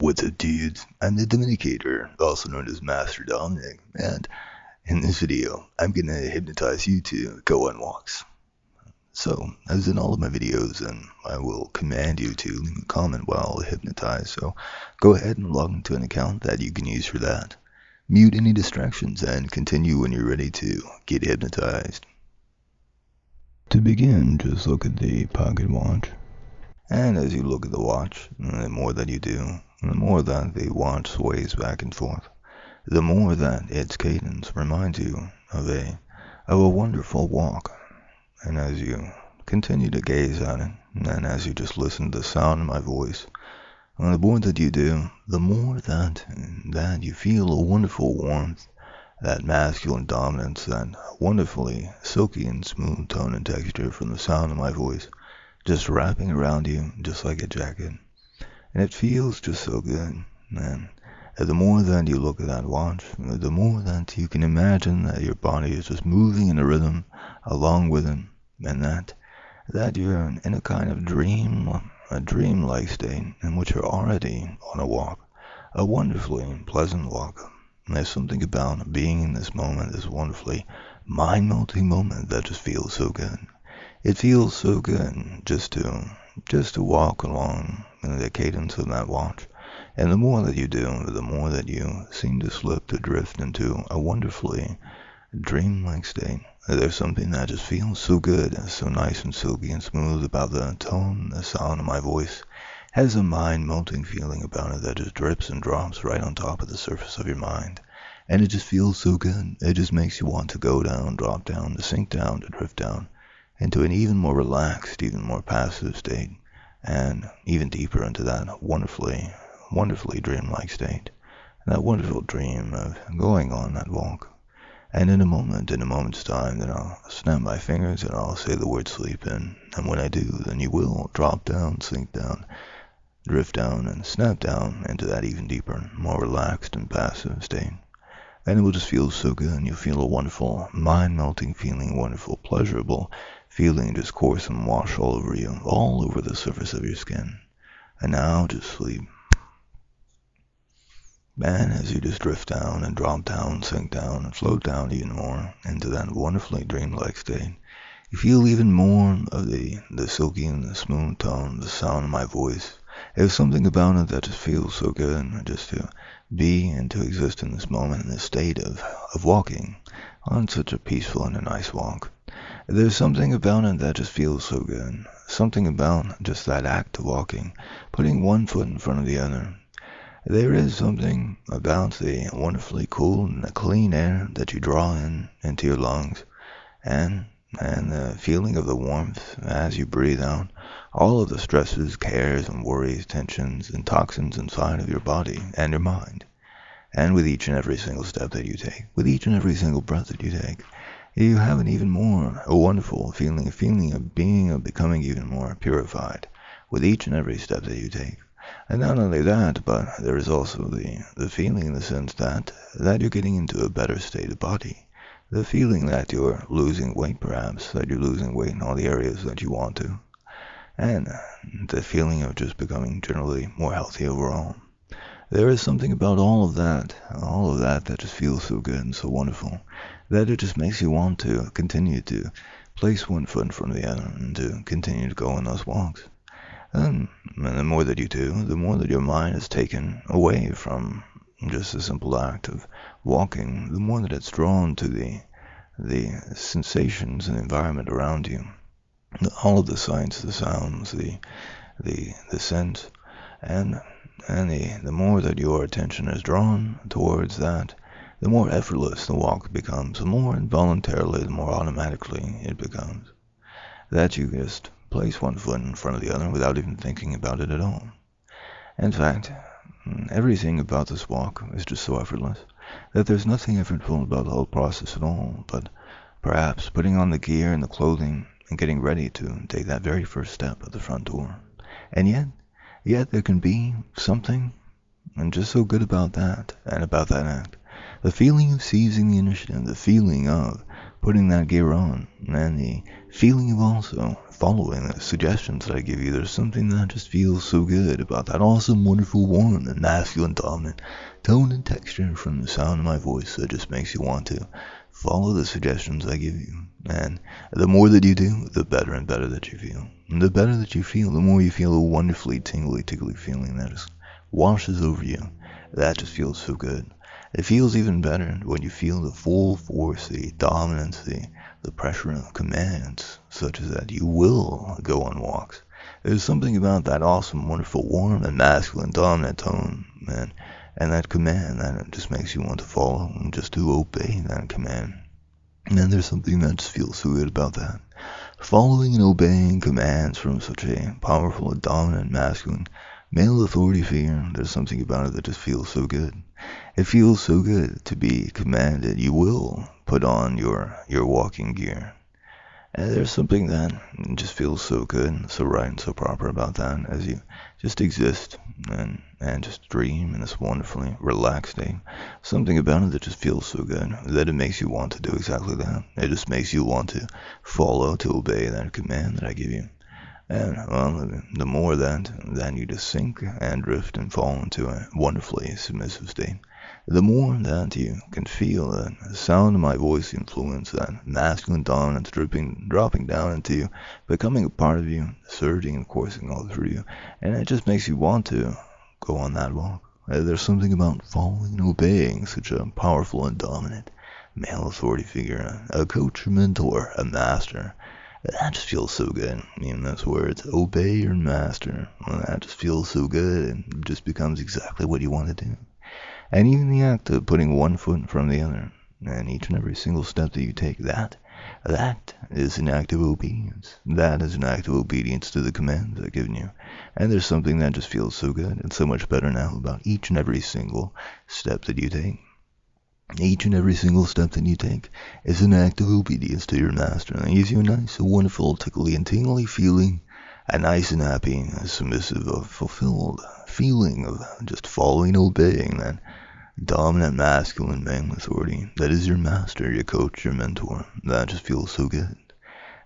What's up, dudes? I'm the Dominicator, also known as Master Dominic, and in this video, I'm gonna hypnotize you to go on walks. So, as in all of my videos, and I will command you to leave a comment while hypnotized, so go ahead and log into an account that you can use for that. Mute any distractions and continue when you're ready to get hypnotized. To begin, just look at the pocket watch. And as you look at the watch, the more that you do, the more that the watch sways back and forth, the more that its cadence reminds you of a wonderful walk. And as you continue to gaze at it, and as you just listen to the sound of my voice, the more that you do, the more that you feel a wonderful warmth, that masculine dominance, that wonderfully silky and smooth tone and texture from the sound of my voice, just wrapping around you just like a jacket. And it feels just so good, man. And the more that you look at that watch, the more that you can imagine that your body is just moving in a rhythm along with it, and that you're in a kind of dreamlike state in which you're already on a walk, a wonderfully pleasant walk. And there's something about being in this moment, this wonderfully mind-melting moment that just feels so good. It feels so good just to walk along in the cadence of that watch. And the more that you do, the more that you seem to slip to drift into a wonderfully dreamlike state. There's something that just feels so good, so nice and silky and smooth about the tone, the sound of my voice. Has a mind-melting feeling about it that just drips and drops right on top of the surface of your mind. And it just feels so good. It just makes you want to go down, drop down, to sink down, to drift down into an even more relaxed, even more passive state, and even deeper into that wonderfully dreamlike state, that wonderful dream of going on that walk. And in a moment's time, then I'll snap my fingers and I'll say the word sleep, and when I do, then you will drop down, sink down, drift down, and snap down into that even deeper, more relaxed and passive state. And it will just feel so good, and you'll feel a wonderful, mind-melting feeling, wonderful, pleasurable feeling just course and wash all over you, all over the surface of your skin. And now just sleep. And as you just drift down and drop down, sink down, and float down even more into that wonderfully dreamlike state, you feel even more of the silky and the smooth tone, the sound of my voice. There's something about it that just feels so good, just to be and to exist in this moment, in this state of walking on such a peaceful and a nice walk. There's something about it that just feels so good, something about just that act of walking, putting one foot in front of the other. There is something about the wonderfully cool and the clean air that you draw into your lungs, and the feeling of the warmth as you breathe out all of the stresses, cares, and worries, tensions, and toxins inside of your body and your mind. And with each and every single step that you take, with each and every single breath that you take, you have an even more wonderful feeling, a feeling of being, of becoming even more purified with each and every step that you take. And not only that, but there is also the feeling in the sense that you're getting into a better state of body. The feeling that you're losing weight, perhaps, that you're losing weight in all the areas that you want to. And the feeling of just becoming generally more healthy overall. There is something about all of that that just feels so good and so wonderful, that it just makes you want to continue to place one foot in front of the other and to continue to go on those walks. And the more that you do, the more that your mind is taken away from just a simple act of walking, the more that it's drawn to the sensations and environment around you. All of the sights, the sounds, the scents, and the more that your attention is drawn towards that, the more effortless the walk becomes, the more involuntarily, the more automatically it becomes. That you just place one foot in front of the other without even thinking about it at all. In fact, everything about this walk is just so effortless that there's nothing effortful about the whole process at all, but perhaps putting on the gear and the clothing and getting ready to take that very first step at the front door. And yet there can be something and just so good about that and about that act. The feeling of seizing the initiative, the feeling of putting that gear on, and the feeling of also following the suggestions that I give you. There's something that just feels so good about that awesome, wonderful, warm, and masculine, dominant tone and texture from the sound of my voice that just makes you want to follow the suggestions I give you. And the more that you do, the better and better that you feel. And the better that you feel, the more you feel a wonderfully tingly, tickly feeling that just washes over you. That just feels so good. It feels even better when you feel the full force, the dominance, the pressure of commands, such as that you will go on walks. There's something about that awesome, wonderful, warm, and masculine, dominant tone, man, and that command that just makes you want to follow and just to obey that command. And then there's something that just feels so good about that. Following and obeying commands from such a powerful, dominant, masculine, male authority figure, there's something about it that just feels so good. It feels so good to be commanded. You will put on your walking gear. And there's something that just feels so good, so right and so proper about that as you just exist and just dream in this wonderfully relaxed state. Something about it that just feels so good that it makes you want to do exactly that. It just makes you want to follow, to obey that command that I give you. And, well, the more that, then you just sink and drift and fall into a wonderfully submissive state. The more that you can feel the sound of my voice influence, that masculine dominance dropping down into you, becoming a part of you, surging and coursing all through you, and it just makes you want to go on that walk. There's something about following and obeying such a powerful and dominant male authority figure, a coach, a mentor, a master. That just feels so good. I mean, those words, obey your master. Well, that just feels so good and just becomes exactly what you want to do. And even the act of putting one foot in front of the other, and each and every single step that you take, that is an act of obedience. That is an act of obedience to the commands I've given you. And there's something that just feels so good and so much better now about each and every single step that you take. Each and every single step that you take is an act of obedience to your master, and it gives you a nice, wonderful, tickly and tingly feeling, a nice and happy, submissive, fulfilled feeling of just following and obeying that dominant masculine male authority that is your master, your coach, your mentor. That just feels so good.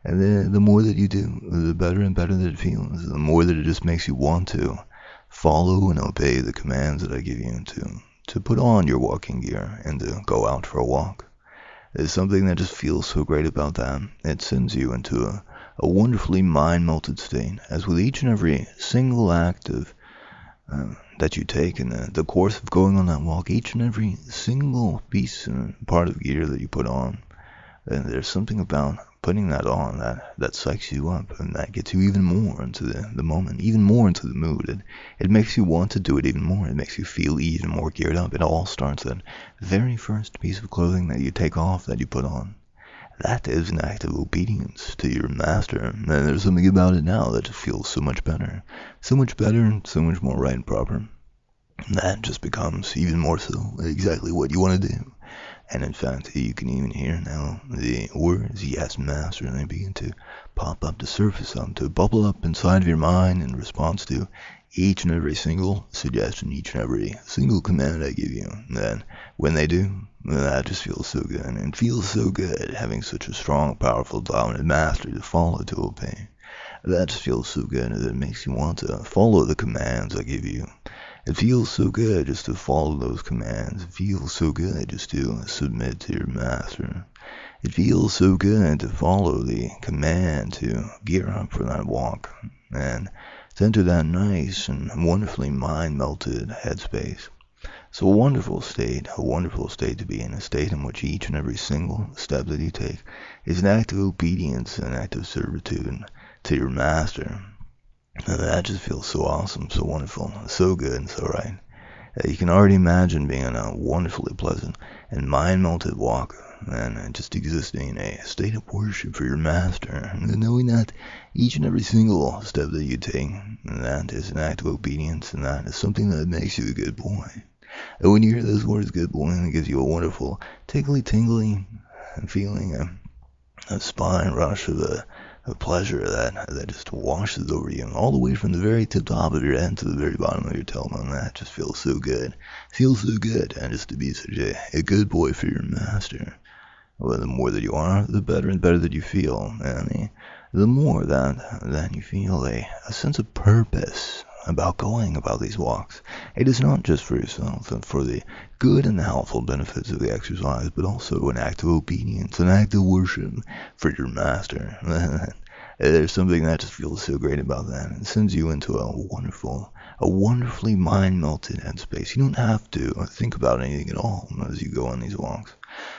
And then the more that you do, the better and better that it feels, the more that it just makes you want to follow and obey the commands that I give you to put on your walking gear and to go out for a walk. There's something that just feels so great about that. It sends you into a wonderfully mind-melted state, as with each and every single act of that you take in the course of going on that walk, each and every single piece and part of gear that you put on, and there's something about putting that on that psychs you up, and that gets you even more into the moment, even more into the mood. It makes you want to do it even more. It makes you feel even more geared up. It all starts that very first piece of clothing that you take off, that you put on. That is an act of obedience to your master, and there's something about it now that just feels so much better and so much more right and proper. That just becomes even more so exactly what you want to do. And in fact, you can even hear now the words, yes, master, and they begin to pop up, to surface up, to bubble up inside of your mind in response to each and every single suggestion, each and every single command I give you. And then when they do, that just feels so good. And it feels so good having such a strong, powerful, dominant master to follow, to obey. That just feels so good that it makes you want to follow the commands I give you. It feels so good just to follow those commands. It feels so good just to submit to your master. It feels so good to follow the command to gear up for that walk and to enter that nice and wonderfully mind-melted headspace. So a wonderful state to be in, a state in which each and every single step that you take is an act of obedience, an act of servitude to your master. And that just feels so awesome, so wonderful, so good, and so right. You can already imagine being on a wonderfully pleasant and mind-melted walk, and just existing in a state of worship for your master, and knowing that each and every single step that you take, that is an act of obedience, and that is something that makes you a good boy. And when you hear those words, good boy, it gives you a wonderful tingly feeling, a spine rush of pleasure that just washes over you, all the way from the very tip top of your head to the very bottom of your tailbone. That just feels so good. And just to be such a good boy for your master. Well, the more that you are, the better and better that you feel. And the more that you feel a sense of purpose about going about these walks. It is not just for yourself and for the good and the healthful benefits of the exercise, but also an act of obedience, an act of worship for your master. There's something that just feels so great about that. It sends you into a wonderfully mind-melted headspace. You don't have to think about anything at all as you go on these walks.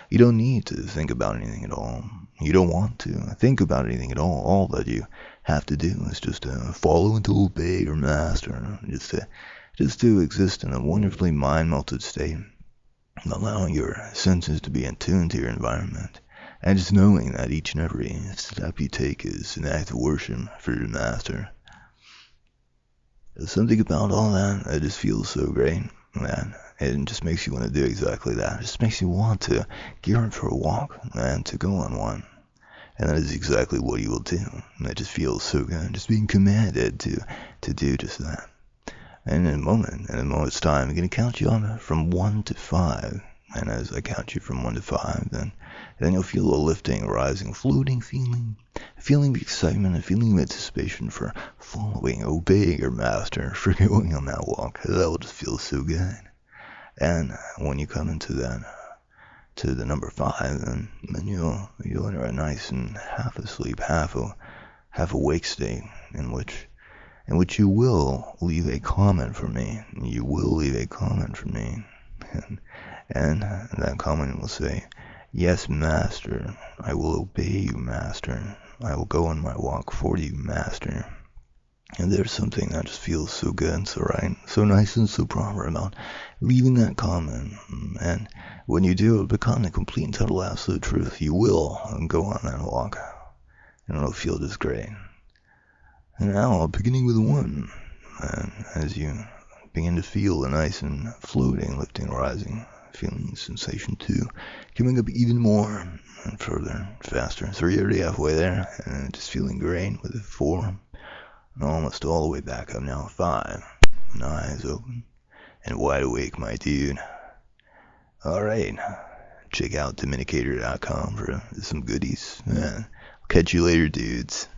You don't need to think about anything at all. You don't want to think about anything at all. All that you have to do is just follow and to obey your master. Just to exist in a wonderfully mind-melted state, allowing your senses to be in tune to your environment, and just knowing that each and every step you take is an act of worship for your master. There's something about all that just feels so great, man. It just makes you want to do exactly that. It just makes you want to gear up for a walk and to go on one. And that is exactly what you will do. And it just feels so good, just being commanded to do just that. And in a moment's time, I'm going to count you on from 1 to 5. And as I count you from 1 to 5, then you'll feel a lifting, a rising, floating feeling of excitement, a feeling of anticipation for following, obeying your master, for going on that walk. That will just feel so good. And when you come into that, to the number 5, then you'll enter a nice and half asleep, half awake state in which you will leave a comment for me. You will leave a comment for me. And that comment will say, "Yes, master, I will obey you, master. I will go on my walk for you, master." And there's something that just feels so good and so right, so nice and so proper about leaving that comment. And when you do, it becomes a complete and total absolute truth. You will go on that walk, and it'll feel just great. And now, beginning with 1, and as you begin to feel the nice and floating, lifting, rising feeling sensation 2, coming up even more and further, faster. 3, already halfway there, and just feeling great with 4. Almost all the way back up now. 5. My eyes open and wide awake, my dude. Alright. Check out Dominicator.com for some goodies. I'll catch you later, dudes.